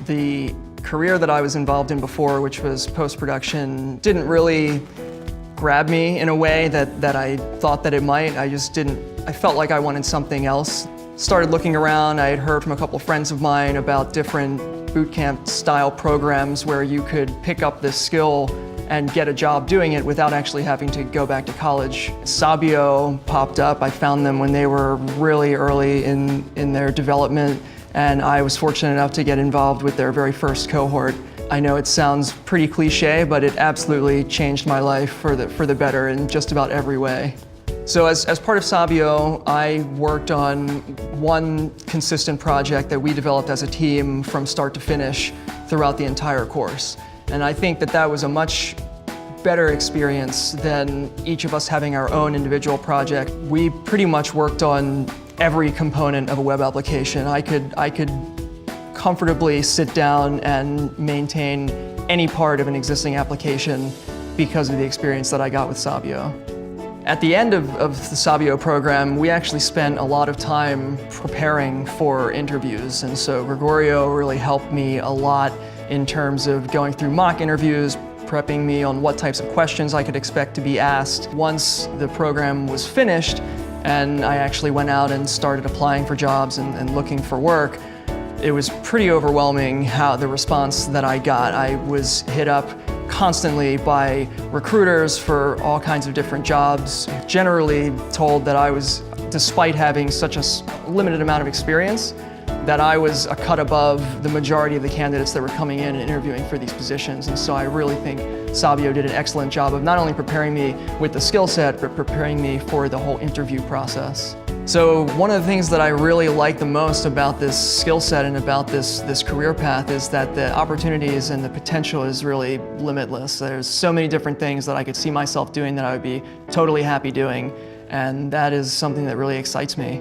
The career that I was involved in before, which was post-production, didn't really grab me in a way that I thought that it might. I felt like I wanted something else. Started looking around. I had heard from a couple of friends of mine about different boot camp style programs where you could pick up this skill and get a job doing it without actually having to go back to college. Sabio popped up. I found them when they were really early in their development, and I was fortunate enough to get involved with their very first cohort. I know it sounds pretty cliche, but it absolutely changed my life for the better in just about every way. So as part of Sabio, I worked on one consistent project that we developed as a team from start to finish throughout the entire course. And I think that was a much better experience than each of us having our own individual project. We pretty much worked on every component of a web application. I could comfortably sit down and maintain any part of an existing application because of the experience that I got with Sabio. At the end of the Sabio program, we actually spent a lot of time preparing for interviews, and so Gregorio really helped me a lot in terms of going through mock interviews, prepping me on what types of questions I could expect to be asked. Once the program was finished and I actually went out and started applying for jobs and looking for work, it was pretty overwhelming how the response that I got. I was hit up constantly by recruiters for all kinds of different jobs, generally told that I was, despite having such a limited amount of experience, that I was a cut above the majority of the candidates that were coming in and interviewing for these positions. And so I really think Sabio did an excellent job of not only preparing me with the skill set, but preparing me for the whole interview process. So one of the things that I really like the most about this skill set and about this career path is that the opportunities and the potential is really limitless. There's so many different things that I could see myself doing that I would be totally happy doing, and that is something that really excites me.